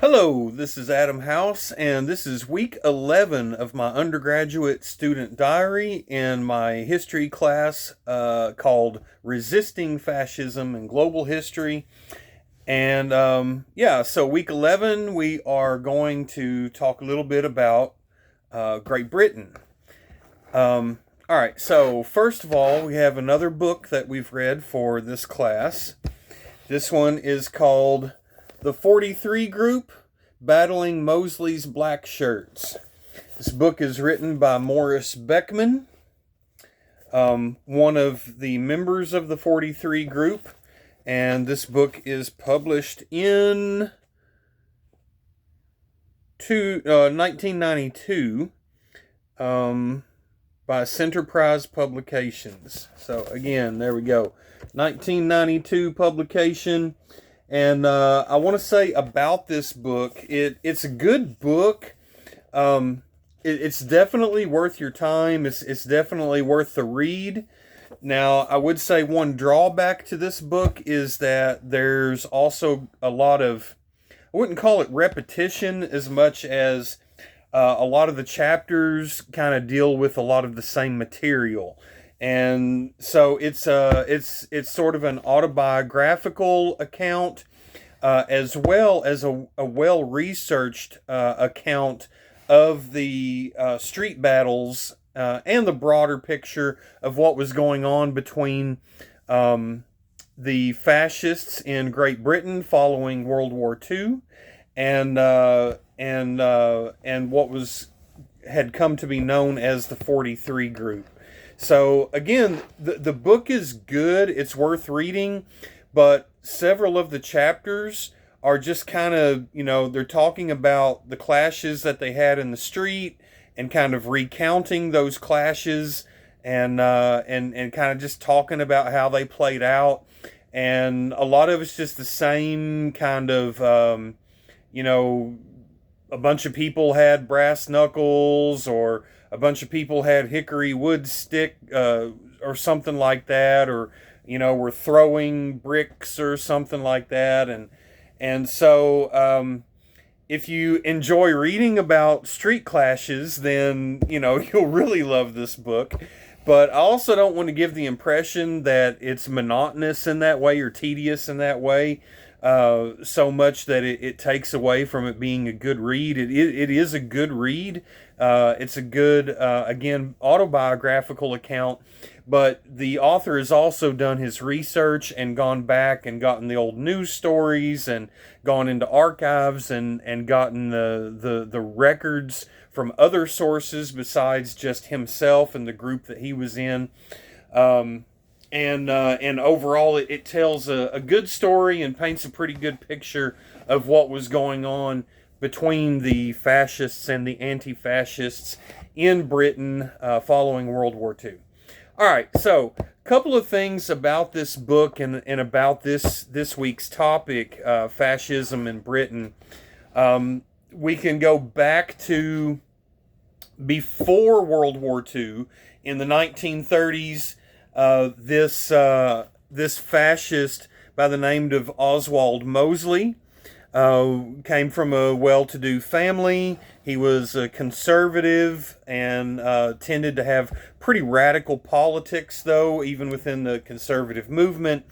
Hello, this is Adam House, and this is week 11 of my undergraduate student diary in my history class called Resisting Fascism and Global History. And so week 11, we are going to talk a little bit about Great Britain. All right, so first of all, we have another book that we've read for this class. This one is called The 43 Group, Battling Mosley's Blackshirts. This book is written by Morris Beckman, one of the members of the 43 Group, and this book is published in 1992 by Centerprise Publications. So again, there we go, 1992 publication. And I want to say about this book, it's a good book. It's definitely worth your time. It's definitely worth the read. Now, I would say one drawback to this book is that there's also a lot of, I wouldn't call it repetition as much as a lot of the chapters kind of deal with a lot of the same material. And so it's sort of an autobiographical account, as well as a well-researched account of the street battles and the broader picture of what was going on between the fascists in Great Britain following World War II and what had come to be known as the 43 Group. So again, the book is good. It's worth reading, but several of the chapters are just kind of, they're talking about the clashes that they had in the street and kind of recounting those clashes and kind of just talking about how they played out. And a lot of it's just the same kind of, a bunch of people had brass knuckles, or a bunch of people had hickory wood stick or something like that, or were throwing bricks or something like that. And so if you enjoy reading about street clashes, then you'll really love this book. But I also don't want to give the impression that it's monotonous in that way or tedious in that way, so much that it takes away from it being a good read. It is a good read. It's a good, again, autobiographical account, but the author has also done his research and gone back and gotten the old news stories and gone into archives and gotten the records from other sources besides just himself and the group that he was in. And overall, it tells a good story and paints a pretty good picture of what was going on between the fascists and the anti-fascists in Britain following World War II. All right, so a couple of things about this book and about this week's topic, fascism in Britain. We can go back to before World War II. In the 1930s, this fascist by the name of Oswald Mosley came from a well-to-do family. He was a conservative and tended to have pretty radical politics, though, even within the conservative movement.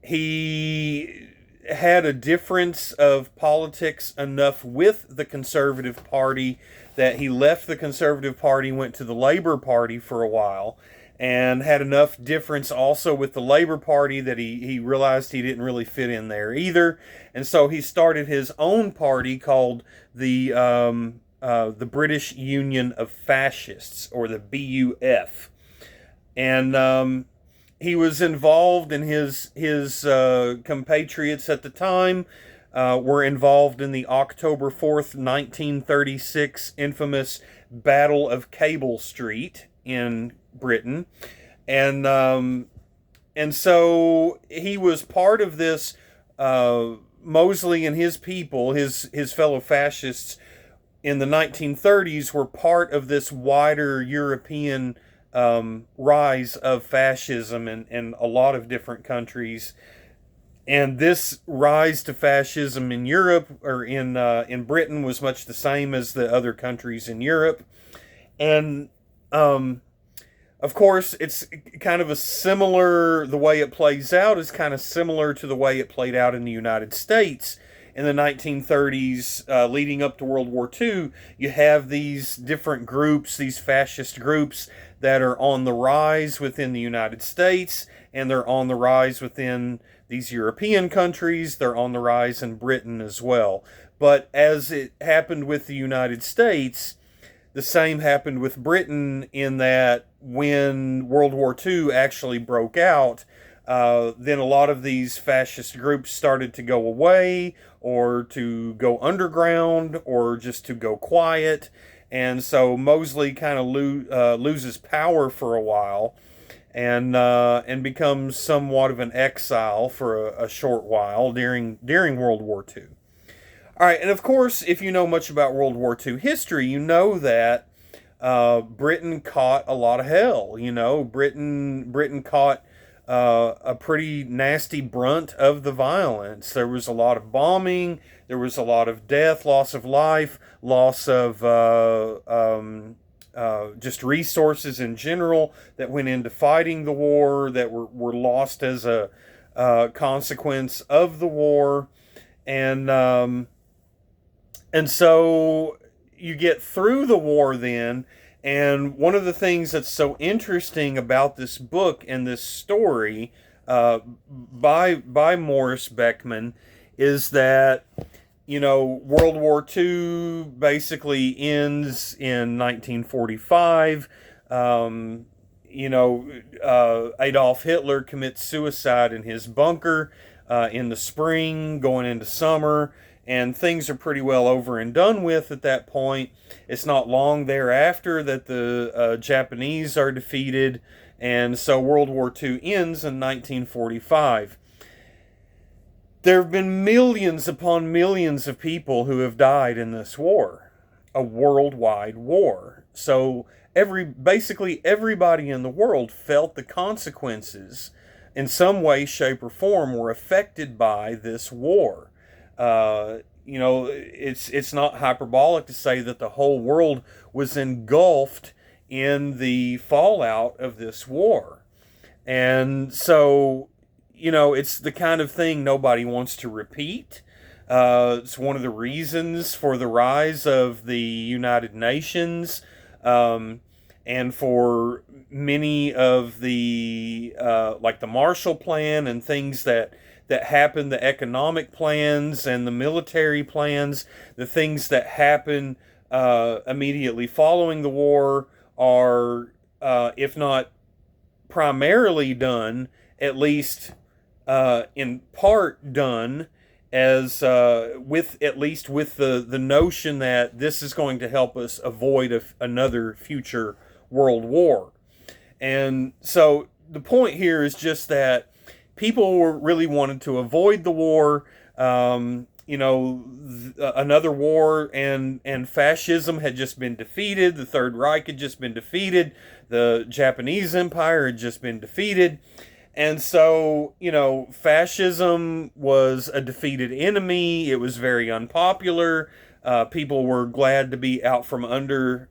He had a difference of politics enough with the Conservative Party that he left the Conservative Party, went to the Labour Party for a while, and had enough difference also with the Labour Party that he realized he didn't really fit in there either. And so he started his own party called the British Union of Fascists, or the BUF. And he was involved, in his compatriots at the time were involved in the October 4th, 1936 infamous Battle of Cable Street in Britain. And so he was part of this. Mosley and his people, his fellow fascists in the 1930s, were part of this wider European rise of fascism in a lot of different countries. And this rise to fascism in Europe, or in Britain, was much the same as the other countries in Europe. And of course, it's kind of a similar, the way it plays out is kind of similar to the way it played out in the United States in the 1930s, leading up to World War II. You have these different groups, these fascist groups that are on the rise within the United States, and they're on the rise within these European countries. They're on the rise in Britain as well. But as it happened with the United States, the same happened with Britain, in that when World War II actually broke out, then a lot of these fascist groups started to go away, or to go underground, or just to go quiet. And so Mosley kind of loses power for a while, and becomes somewhat of an exile for a short while during World War II. All right, and of course, if you know much about World War II history, you know that Britain caught a lot of hell. Britain caught a pretty nasty brunt of the violence. There was a lot of bombing. There was a lot of death, loss of life, loss of just resources in general that went into fighting the war, that were lost as a consequence of the war. And so you get through the war then, and one of the things that's so interesting about this book and this story by Morris Beckman is that, World War II basically ends in 1945. Adolf Hitler commits suicide in his bunker in the spring, going into summer. And things are pretty well over and done with at that point. It's not long thereafter that the Japanese are defeated, and so World War II ends in 1945. There have been millions upon millions of people who have died in this war, a worldwide war. So basically everybody in the world felt the consequences in some way, shape, or form, were affected by this war. It's not hyperbolic to say that the whole world was engulfed in the fallout of this war. And so, it's the kind of thing nobody wants to repeat. It's one of the reasons for the rise of the United Nations, and for many of the, like the Marshall Plan and things that happen, the economic plans and the military plans, the things that happen immediately following the war are, if not primarily done, at least in part done, as with the notion that this is going to help us avoid another future world war. And so the point here is just that people really wanted to avoid the war, another war, and fascism had just been defeated. The Third Reich had just been defeated. The Japanese Empire had just been defeated. And so, fascism was a defeated enemy. It was very unpopular. People were glad to be out from under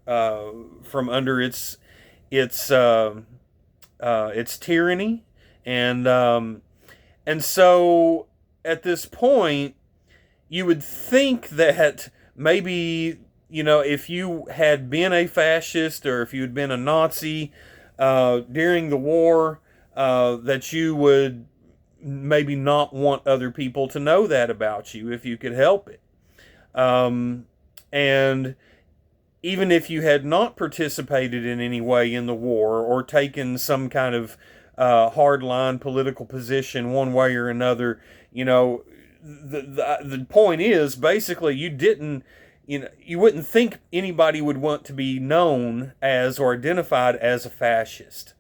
its tyranny. And so at this point, you would think that maybe, if you had been a fascist, or if you had been a Nazi during the war, that you would maybe not want other people to know that about you if you could help it. And even if you had not participated in any way in the war, or taken some kind of hardline political position one way or another, the point is, basically, you wouldn't think anybody would want to be known as or identified as a fascist.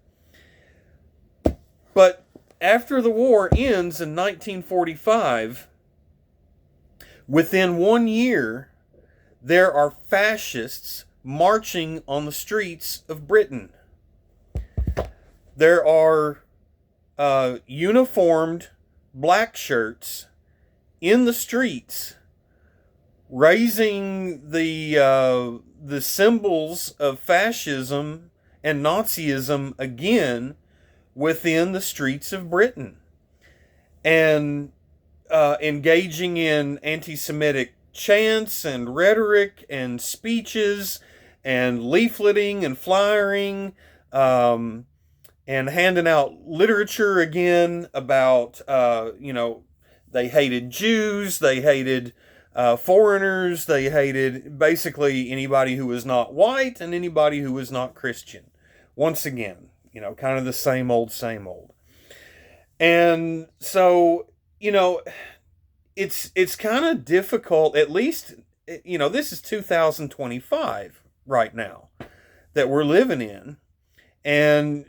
But after the war ends in 1945, within 1 year, there are fascists marching on the streets of Britain. There are uniformed blackshirts in the streets, raising the symbols of fascism and Nazism again within the streets of Britain, and engaging in anti-Semitic chants and rhetoric and speeches and leafleting and flyering, and handing out literature again about, they hated Jews, they hated foreigners, they hated basically anybody who was not white and anybody who was not Christian. Once again, kind of the same old, same old. And so, it's kind of difficult, at least, this is 2025 right now that we're living in. And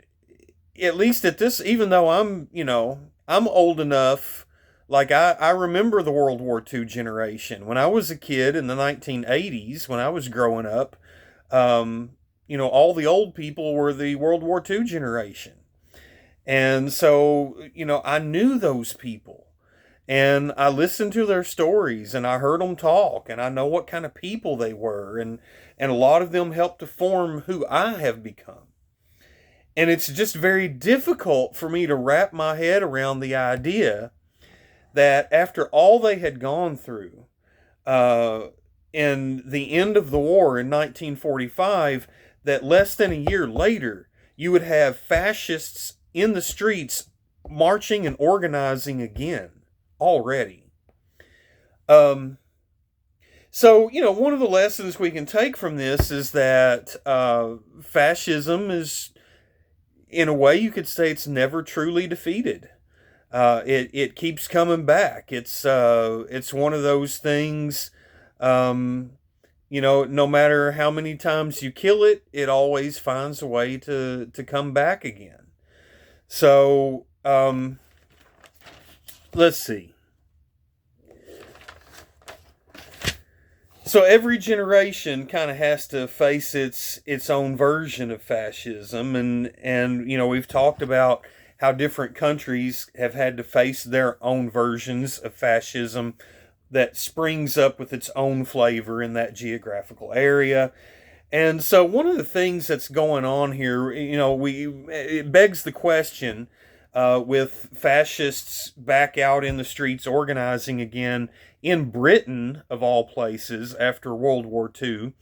at least at this, even though I'm old enough, like I remember the World War II generation. When I was a kid in the 1980s, when I was growing up, all the old people were the World War II generation. And so, I knew those people, and I listened to their stories, and I heard them talk, and I know what kind of people they were, and a lot of them helped to form who I have become. And it's just very difficult for me to wrap my head around the idea that after all they had gone through, in the end of the war in 1945, that less than a year later, you would have fascists in the streets marching and organizing again already. So, one of the lessons we can take from this is that fascism is, in a way, you could say it's never truly defeated. It keeps coming back. It's one of those things, no matter how many times you kill it, it always finds a way to come back again. So, let's see. So every generation kind of has to face its own version of fascism, and we've talked about how different countries have had to face their own versions of fascism that springs up with its own flavor in that geographical area. And so one of the things that's going on here, it begs the question, with fascists back out in the streets organizing again in Britain, of all places, after World War II,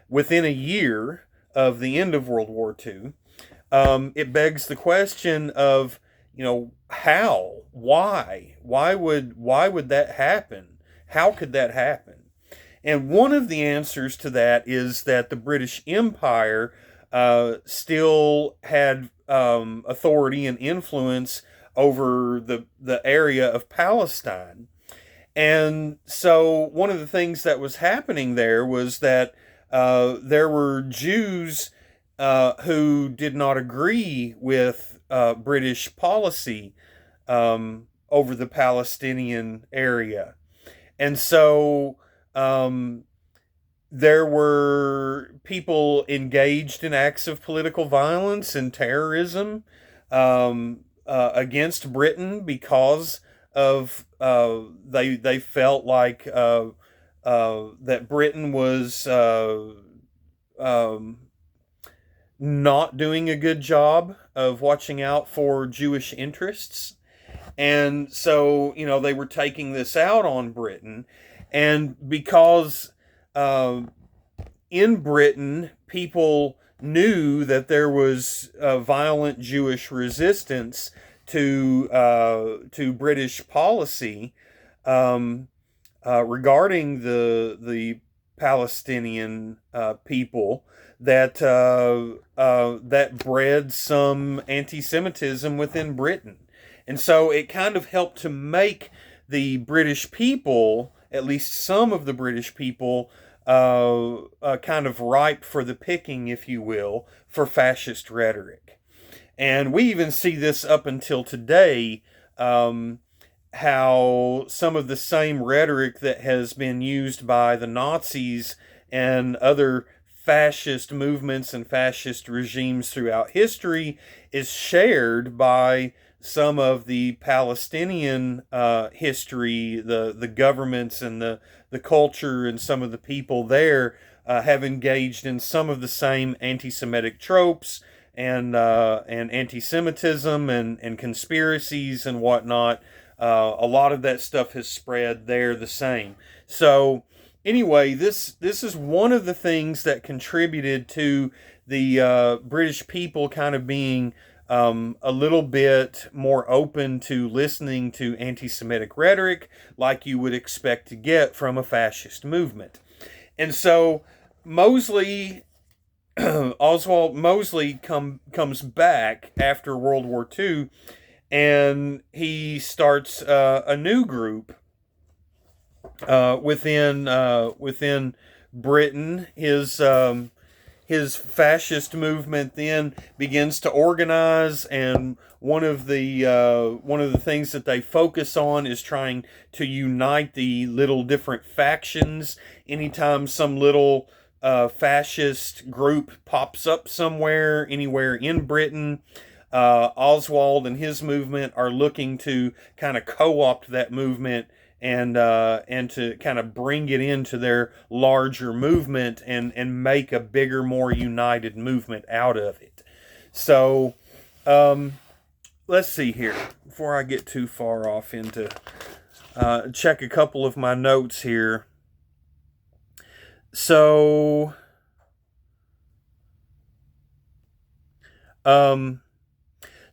within a year of the end of World War II, it begs the question of, how, why would that happen? How could that happen? And one of the answers to that is that the British Empire still had authority and influence over the area of Palestine. And so one of the things that was happening there was that there were Jews who did not agree with British policy over the Palestinian area. And so there were people engaged in acts of political violence and terrorism against Britain because of they felt like that Britain was not doing a good job of watching out for Jewish interests. And so, they were taking this out on Britain. And because in Britain, people knew that there was violent Jewish resistance to British policy regarding the Palestinian people, that bred some anti-Semitism within Britain. And so it kind of helped to make the British people, at least some of the British people, kind of ripe for the picking, if you will, for fascist rhetoric. And we even see this up until today, how some of the same rhetoric that has been used by the Nazis and other fascist movements and fascist regimes throughout history is shared by some of the Palestinian history, the governments and the culture and some of the people there have engaged in some of the same anti-Semitic tropes and anti-Semitism and conspiracies and whatnot. A lot of that stuff has spread there the same. So anyway, this is one of the things that contributed to the British people kind of being a little bit more open to listening to anti-Semitic rhetoric like you would expect to get from a fascist movement. And so Mosley, Oswald Mosley comes back after World War II, and he starts a new group within Britain. His fascist movement then begins to organize, and one of the things that they focus on is trying to unite the little different factions. Anytime some little fascist group pops up somewhere, anywhere in Britain, Oswald and his movement are looking to kind of co-opt that movement and to kind of bring it into their larger movement and make a bigger, more united movement out of it. So let's see here before I get too far off into check a couple of my notes here. So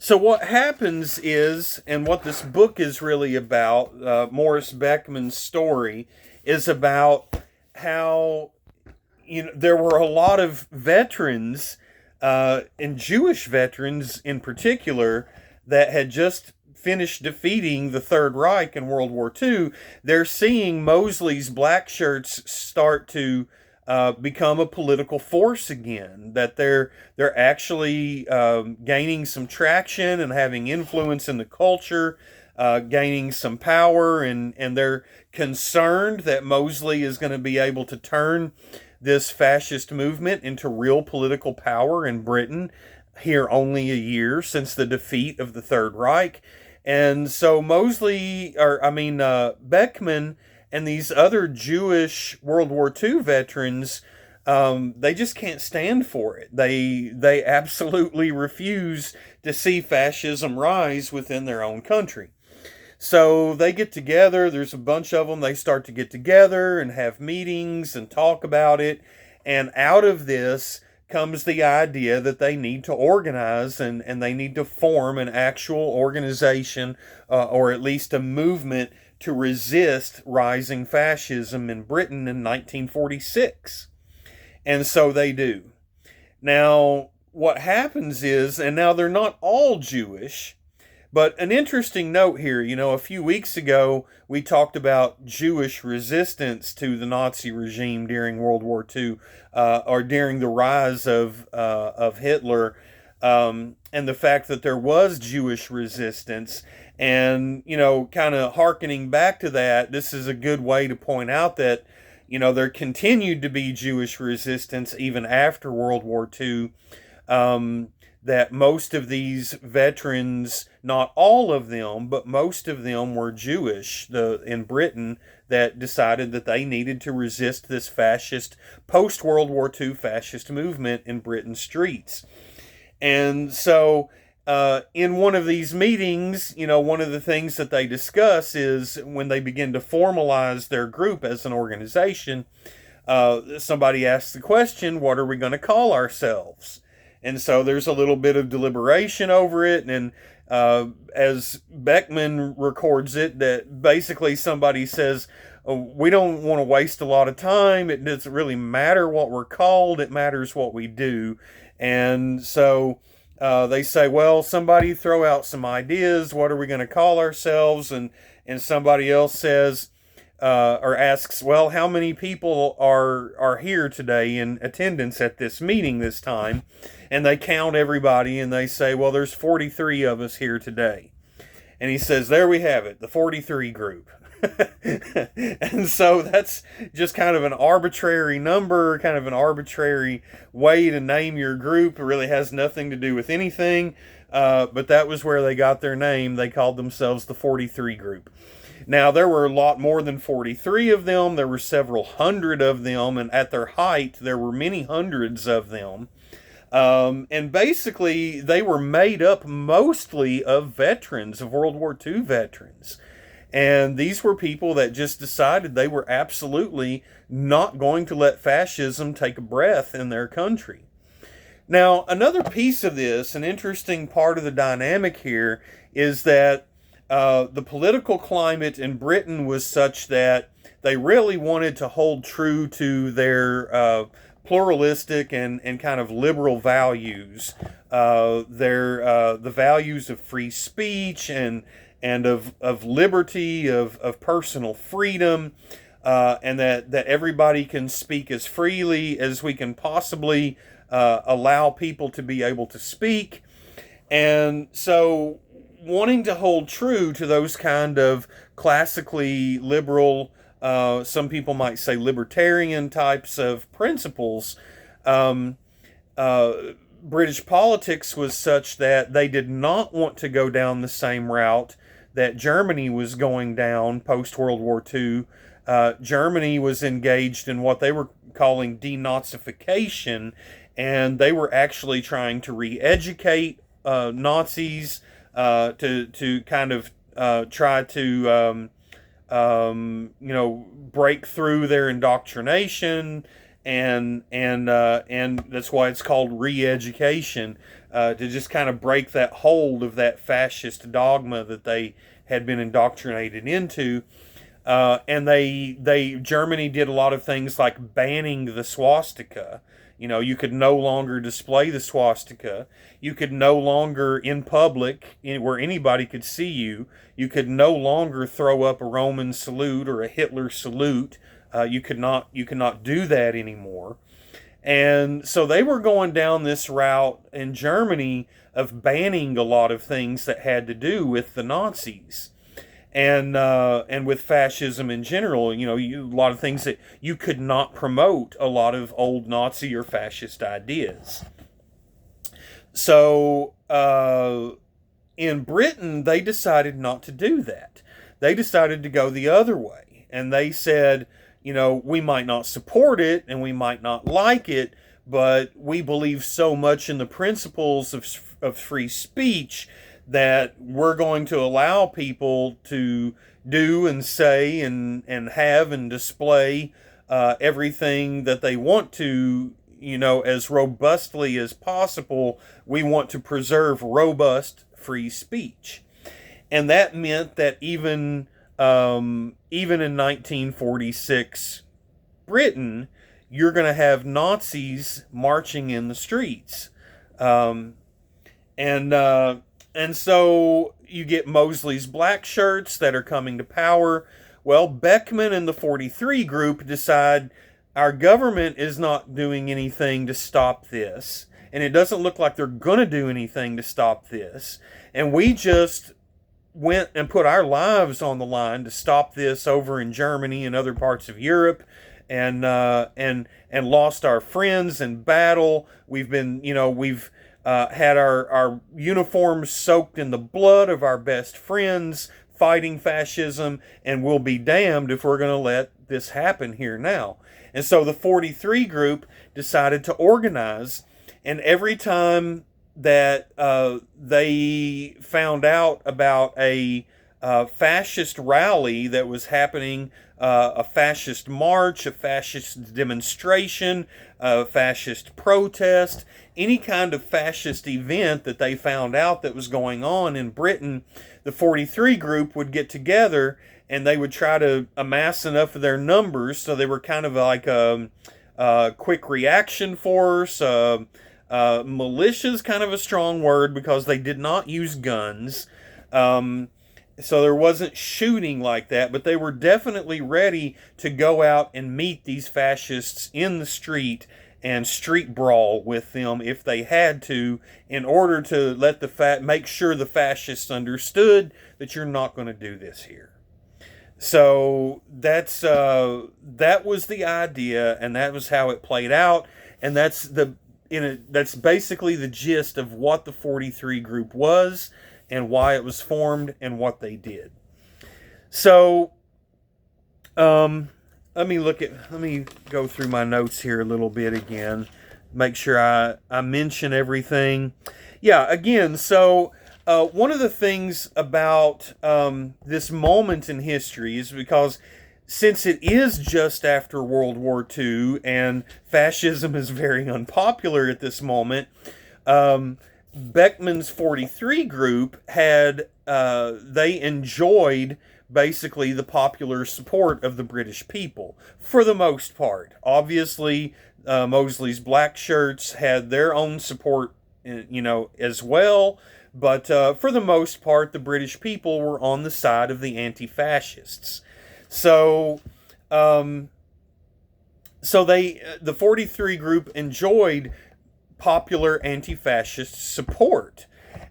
So what happens is, and what this book is really about, Morris Beckman's story, is about how, there were a lot of veterans, and Jewish veterans in particular, that had just finished defeating the Third Reich in World War II. They're seeing Mosley's blackshirts start to become a political force again, that they're actually gaining some traction and having influence in the culture, gaining some power, and they're concerned that Mosley is going to be able to turn this fascist movement into real political power in Britain here only a year since the defeat of the Third Reich. And so Beckman and these other Jewish World War II veterans, they just can't stand for it. They absolutely refuse to see fascism rise within their own country. So they get together, there's a bunch of them, they start to get together and have meetings and talk about it. And out of this comes the idea that they need to organize and they need to form an actual organization, or at least a movement to resist rising fascism in Britain in 1946. And so they do. Now, what happens is, and now they're not all Jewish, but an interesting note here, a few weeks ago, we talked about Jewish resistance to the Nazi regime during World War II, or during the rise of Hitler, and the fact that there was Jewish resistance. And, kind of hearkening back to that, this is a good way to point out that, there continued to be Jewish resistance even after World War II, that most of these veterans, not all of them, but most of them were Jewish in Britain, that decided that they needed to resist this fascist, post-World War II fascist movement in Britain's streets. And so in one of these meetings, one of the things that they discuss is when they begin to formalize their group as an organization, somebody asks the question, what are we going to call ourselves? And so there's a little bit of deliberation over it, and as Beckman records it, that basically somebody says, we don't want to waste a lot of time, it doesn't really matter what we're called, it matters what we do. And so they say, well, somebody throw out some ideas, what are we going to call ourselves? And somebody else says, or asks, well, how many people are here today in attendance at this meeting this time? And they count everybody and they say, well, there's 43 of us here today. And he says, there we have it, the 43 group. And so that's just kind of an arbitrary number, kind of an arbitrary way to name your group. It really has nothing to do with anything. but that was where they got their name. They called themselves the 43 group. Now, there were a lot more than 43 of them. There were several hundred of them, and at their height, there were many hundreds of them. And basically, they were made up mostly of veterans, of World War II veterans. And these were people that just decided they were absolutely not going to let fascism take a breath in their country. Now, another piece of this, an interesting part of the dynamic here, is that the political climate in Britain was such that they really wanted to hold true to their pluralistic and kind of liberal values, the values of free speech and of liberty, of personal freedom, and that everybody can speak as freely as we can possibly allow people to be able to speak. And so wanting to hold true to those kind of classically liberal, some people might say libertarian types of principles, British politics was such that they did not want to go down the same route that Germany was going down post-World War II. Germany was engaged in what they were calling denazification, and they were actually trying to re-educate Nazis, to kind of try to break through their indoctrination, and that's why it's called re-education, to just kind of break that hold of that fascist dogma that they had been indoctrinated into. And Germany did a lot of things like banning the swastika. You could no longer display the swastika. You could no longer, in public, where anybody could see you, you could no longer throw up a Roman salute or a Hitler salute. You could not do that anymore. And so they were going down this route in Germany of banning a lot of things that had to do with the Nazis. And with fascism in general, a lot of things that you could not promote, a lot of old Nazi or fascist ideas. So in Britain, they decided not to do that. They decided to go the other way. And they said, we might not support it and we might not like it, but we believe so much in the principles of free speech that we're going to allow people to do and say and have and display everything that they want to, as robustly as possible. We want to preserve robust free speech. And that meant that even in 1946 Britain, you're going to have Nazis marching in the streets. And so you get Mosley's blackshirts that are coming to power. Well, Beckman and the 43 group decide our government is not doing anything to stop this, and it doesn't look like they're going to do anything to stop this, and we just went and put our lives on the line to stop this over in Germany and other parts of Europe, and lost our friends in battle. We've been, we've had our uniforms soaked in the blood of our best friends fighting fascism, and we'll be damned if we're going to let this happen here now. And so the 43 group decided to organize, and every time that they found out about a fascist rally that was happening, a fascist march, a fascist demonstration, a fascist protest, any kind of fascist event that they found out that was going on in Britain, the 43 group would get together and they would try to amass enough of their numbers, so they were kind of like a quick reaction force. Militia's kind of a strong word because they did not use guns. So there wasn't shooting like that, but they were definitely ready to go out and meet these fascists in the street and street brawl with them if they had to, in order to let make sure the fascists understood that you're not going to do this here. So that was the idea, and that was how it played out, and that's that's basically the gist of what the 43 group was and why it was formed and what they did. So, let me go through my notes here a little bit again, make sure I mention everything. Yeah, again, so one of the things about this moment in history is because since it is just after World War II and fascism is very unpopular at this moment, Beckman's 43 group they enjoyed basically the popular support of the British people for the most part. Obviously, Mosley's blackshirts had their own support, as well, but for the most part, the British people were on the side of the anti-fascists. So, the 43 group enjoyed popular anti-fascist support,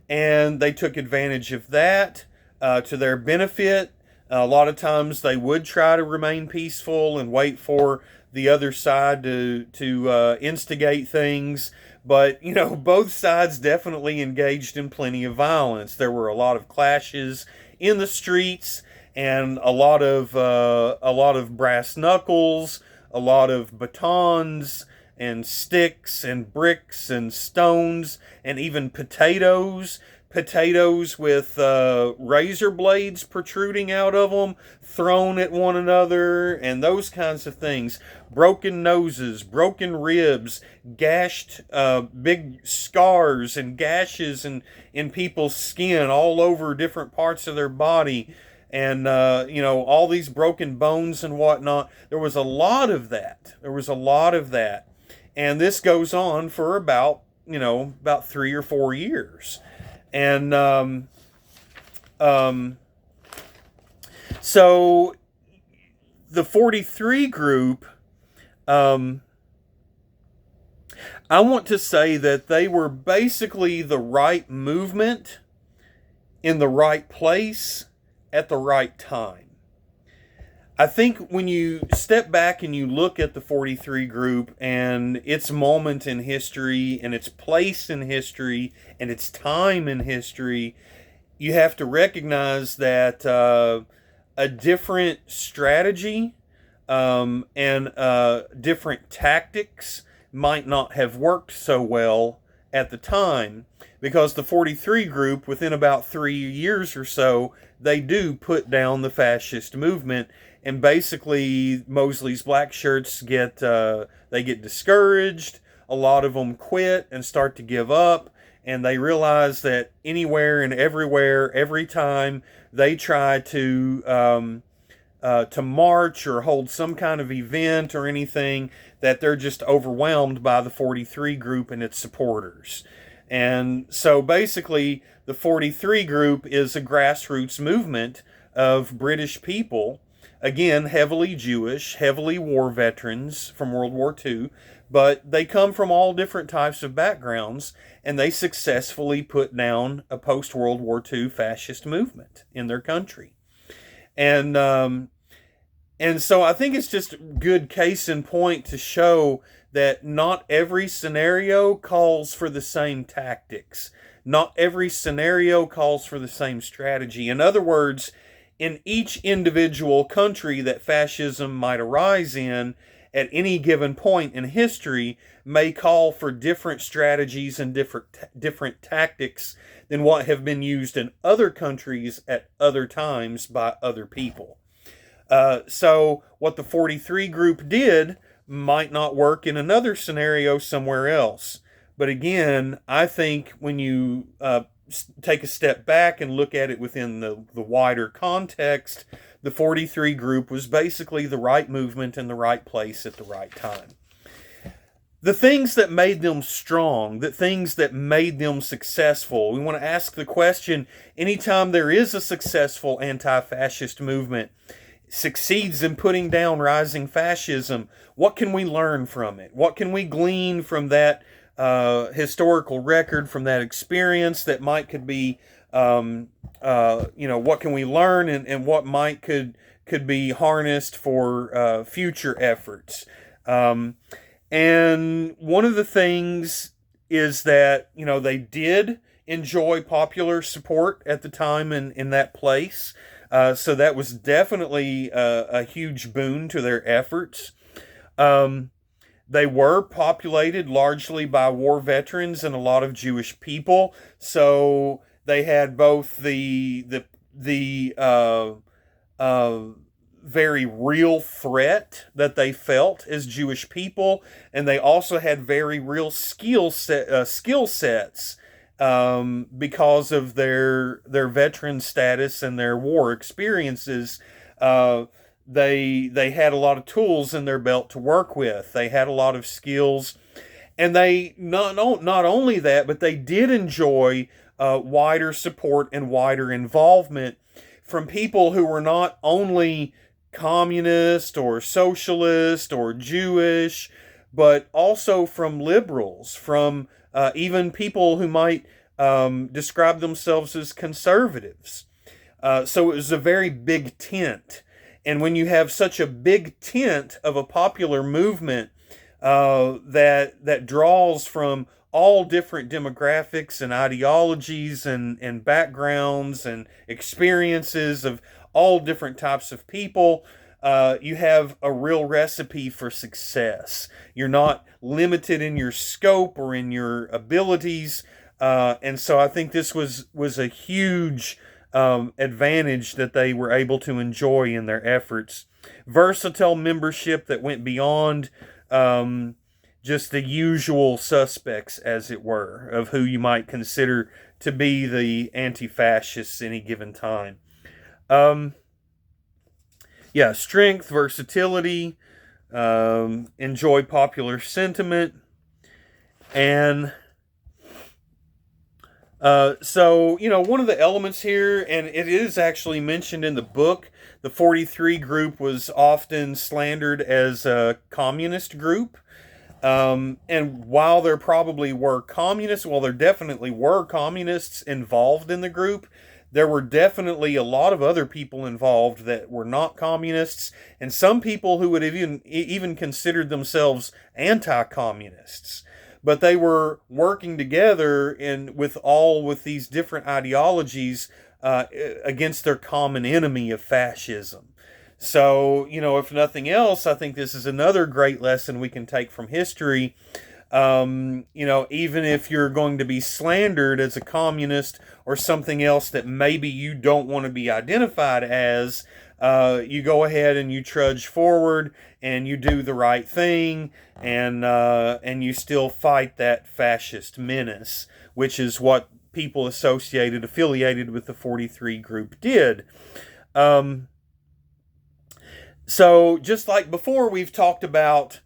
and they took advantage of that to their benefit. A lot of times they would try to remain peaceful and wait for the other side to instigate things. But, both sides definitely engaged in plenty of violence. There were a lot of clashes in the streets and a lot of brass knuckles, a lot of batons and sticks and bricks and stones and even potatoes with razor blades protruding out of them, thrown at one another, and those kinds of things. Broken noses, broken ribs, gashed, big scars and gashes in people's skin all over different parts of their body, and, all these broken bones and whatnot. There was a lot of that. And this goes on for about 3 or 4 years. And so the 43 group, I want to say that they were basically the right movement in the right place at the right time. I think when you step back and you look at the 43 group and its moment in history and its place in history and its time in history, you have to recognize that a different strategy and different tactics might not have worked so well at the time, because the 43 group, within about 3 years or so, they do put down the fascist movement. And basically, Mosley's blackshirts get discouraged. A lot of them quit and start to give up. And they realize that anywhere and everywhere, every time they try to march or hold some kind of event or anything, that they're just overwhelmed by the 43 group and its supporters. And so basically, the 43 group is a grassroots movement of British people. Again, heavily Jewish, heavily war veterans from World War II, but they come from all different types of backgrounds, and they successfully put down a post-World War II fascist movement in their country. And so I think it's just a good case in point to show that not every scenario calls for the same tactics. Not every scenario calls for the same strategy. In other words, in each individual country that fascism might arise in at any given point in history may call for different strategies and different tactics than what have been used in other countries at other times by other people. So what the 43 group did might not work in another scenario somewhere else. But again, I think when you take a step back and look at it within the wider context, the 43 group was basically the right movement in the right place at the right time. The things that made them strong, the things that made them successful, we want to ask the question, anytime there is a successful anti-fascist movement, succeeds in putting down rising fascism, what can we learn from it? What can we glean from that historical record, from that experience that could be, what can we learn and what could be harnessed for future efforts? And one of the things is that, they did enjoy popular support at the time in that place. So that was definitely a huge boon to their efforts. Um, they were populated largely by war veterans and a lot of Jewish people. So they had both the uh, very real threat that they felt as Jewish people, and they also had very real skill sets because of their veteran status and their war experiences. They had a lot of tools in their belt to work with. They had a lot of skills, and they not only that, but they did enjoy wider support and wider involvement from people who were not only communist or socialist or Jewish, but also from liberals, from even people who might describe themselves as conservatives. So it was a very big tent. And when you have such a big tent of a popular movement that draws from all different demographics and ideologies and backgrounds and experiences of all different types of people, you have a real recipe for success. You're not limited in your scope or in your abilities. And so I think this was a huge advantage that they were able to enjoy in their efforts. Versatile membership that went beyond just the usual suspects, as it were, of who you might consider to be the anti-fascists any given time. Strength, versatility, enjoy popular sentiment, and one of the elements here, and it is actually mentioned in the book, the 43 group was often slandered as a communist group. And while there probably were communists, there definitely were communists involved in the group, there were definitely a lot of other people involved that were not communists, and some people who would have even considered themselves anti-communists. But they were working together with these different ideologies against their common enemy of fascism. So, if nothing else, I think this is another great lesson we can take from history. Even if you're going to be slandered as a communist or something else that maybe you don't want to be identified as, you go ahead and you trudge forward and you do the right thing, and you still fight that fascist menace, which is what people affiliated with the 43 group did. So just like before, we've talked about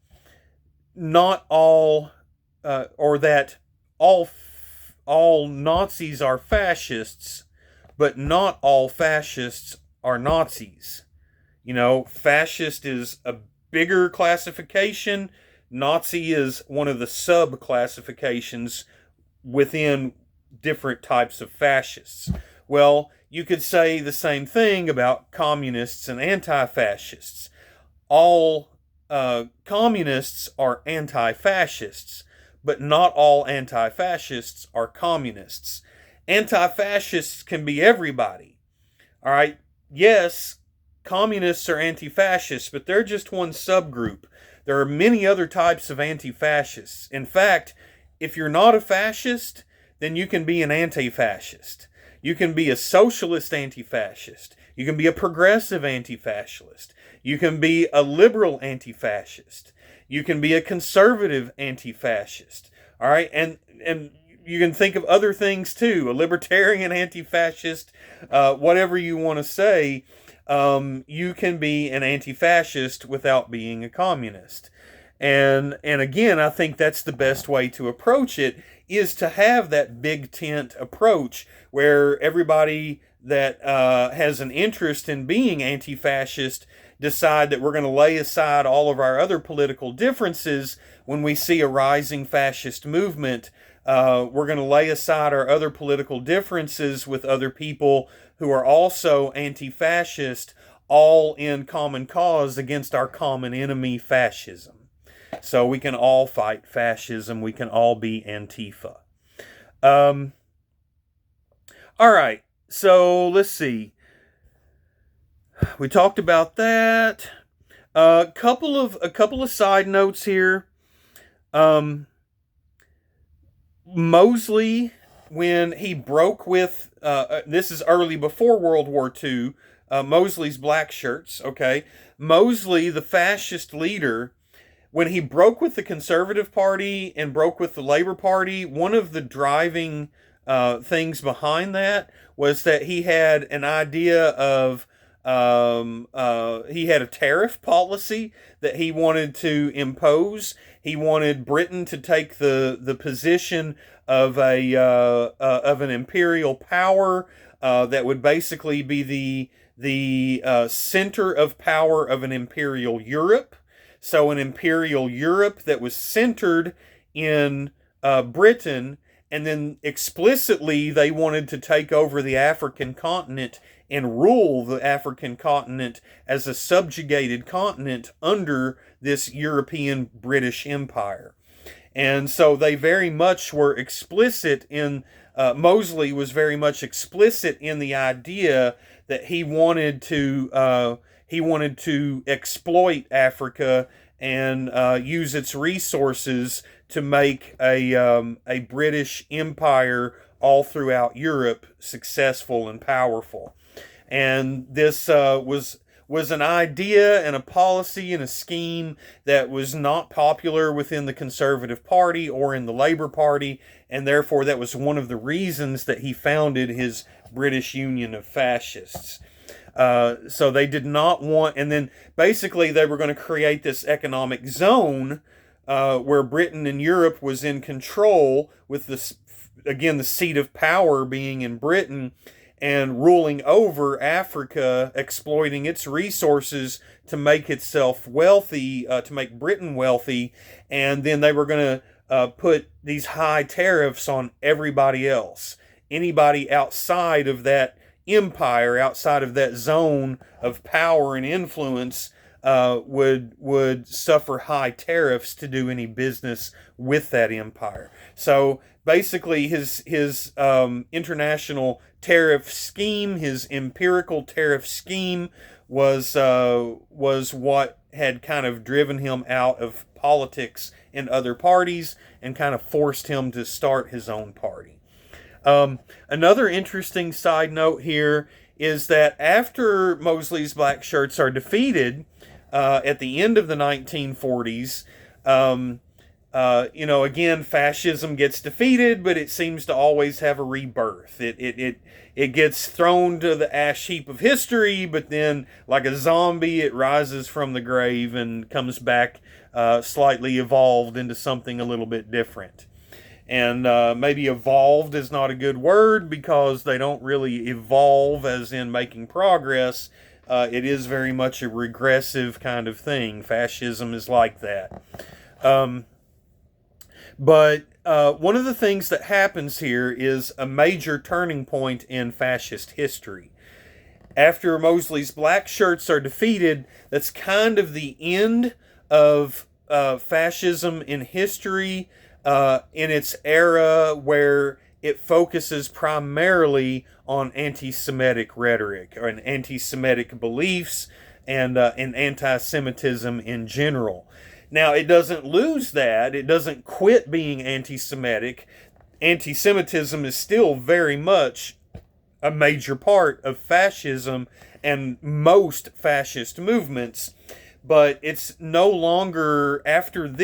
not all, or that all Nazis are fascists, but not all fascists are Nazis. Fascist is a bigger classification. Nazi is one of the sub-classifications within different types of fascists. Well, you could say the same thing about communists and anti-fascists. All communists are anti-fascists, but not all anti-fascists are communists. Anti-fascists can be everybody. All right? Yes, communists are anti-fascists, but they're just one subgroup. There are many other types of anti-fascists. In fact, if you're not a fascist, then you can be an anti-fascist. You can be a socialist anti-fascist. You can be a progressive anti-fascist. You can be a liberal anti-fascist. You can be a conservative anti-fascist. All right? And you can think of other things too. A libertarian anti-fascist, whatever you want to say, you can be an anti-fascist without being a communist. And again, I think that's the best way to approach it, is to have that big tent approach where everybody that has an interest in being anti-fascist decide that we're going to lay aside all of our other political differences when we see a rising fascist movement. We're going to lay aside our other political differences with other people who are also anti-fascist, all in common cause against our common enemy, fascism. So we can all fight fascism. We can all be Antifa. All right. So let's see. We talked about that. A couple of side notes here. Mosley, when he broke with, this is early before World War II, Mosley's blackshirts, okay? Mosley, the fascist leader, when he broke with the Conservative Party and broke with the Labor Party, one of the driving things behind that was that he had an idea of he had a tariff policy that he wanted to impose. He wanted Britain to take the position of an imperial power that would basically be the center of power of an imperial Europe. So an imperial Europe that was centered in Britain, and then explicitly they wanted to take over the African continent and rule the African continent as a subjugated continent under this European British Empire. And so they very much were explicit in, Mosley was very much explicit in the idea that he wanted to exploit Africa and use its resources to make a British empire all throughout Europe successful and powerful. And this was an idea and a policy and a scheme that was not popular within the Conservative Party or in the Labour Party, and therefore that was one of the reasons that he founded his British Union of Fascists. So they did not want, and then basically they were going to create this economic zone where Britain and Europe was in control, with this, again, the seat of power being in Britain, and ruling over Africa, exploiting its resources to make itself wealthy, to make Britain wealthy, and then they were going to put these high tariffs on everybody else. Anybody outside of that empire, outside of that zone of power and influence, would suffer high tariffs to do any business with that empire. So basically, his international tariff scheme, his empirical tariff scheme, was what had kind of driven him out of politics in other parties and kind of forced him to start his own party. Another interesting side note here is that after Mosley's black shirts are defeated at the end of the 1940s, again, fascism gets defeated, but it seems to always have a rebirth. It gets thrown to the ash heap of history, but then, like a zombie, it rises from the grave and comes back slightly evolved into something a little bit different. And maybe evolved is not a good word, because they don't really evolve as in making progress. It is very much a regressive kind of thing. Fascism is like that. But one of the things that happens here is a major turning point in fascist history. After Mosley's black shirts are defeated, that's kind of the end of fascism in history, in its era where it focuses primarily on anti-Semitic rhetoric and anti-Semitic beliefs and anti-Semitism in general. Now, it doesn't lose that. It doesn't quit being anti-Semitic. Anti-Semitism is still very much a major part of fascism and most fascist movements. But it's no longer, after about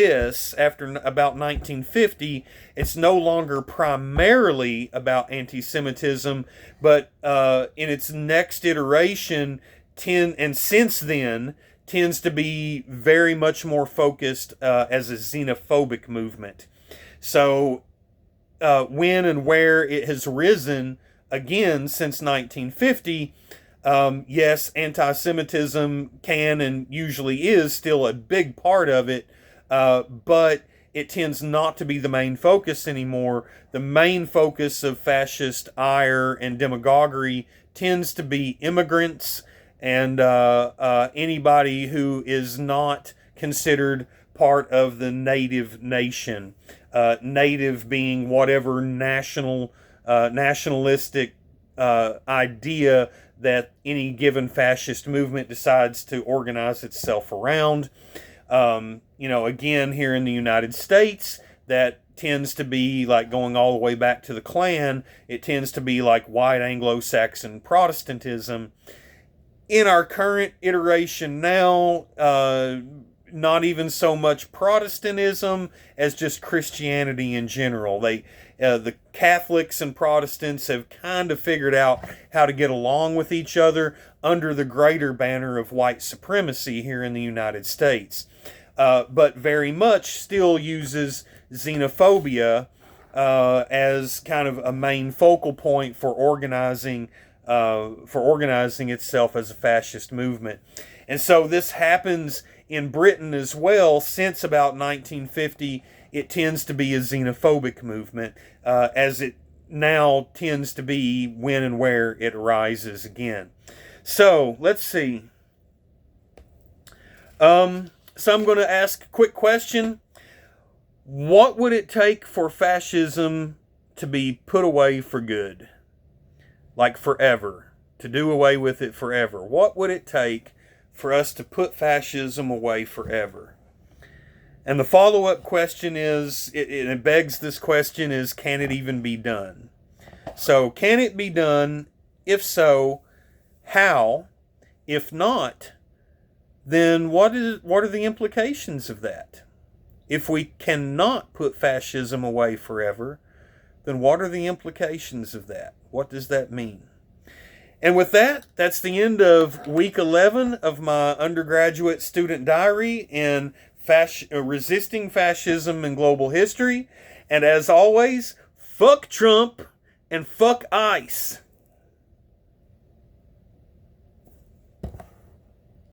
1950, it's no longer primarily about anti-Semitism, but in its next iteration, and since then, tends to be very much more focused as a xenophobic movement. So when and where it has risen again since 1950, yes, anti-Semitism can and usually is still a big part of it, but it tends not to be the main focus anymore. The main focus of fascist ire and demagoguery tends to be immigrants and anybody who is not considered part of the native nation. Native being whatever nationalistic idea that any given fascist movement decides to organize itself around. Again, here in the United States, that tends to be like going all the way back to the Klan. It tends to be like white Anglo-Saxon Protestantism. In our current iteration now, not even so much Protestantism as just Christianity in general. The Catholics and Protestants have kind of figured out how to get along with each other under the greater banner of white supremacy here in the United States. But very much still uses xenophobia as kind of a main focal point for organizing itself as a fascist movement. And so this happens in Britain as well. Since about 1950, it tends to be a xenophobic movement, as it now tends to be when and where it arises again. So, let's see. So I'm going to ask a quick question. What would it take for fascism to be put away for good? Like forever. To do away with it forever. What would it take for us to put fascism away forever? And the follow-up question is, it begs this question, is can it even be done? So, can it be done? If so, how? If not, then what are the implications of that? If we cannot put fascism away forever, then what are the implications of that? What does that mean? And with that, that's the end of week 11 of my undergraduate student diary in resisting fascism in global history. And as always, fuck Trump and fuck ICE.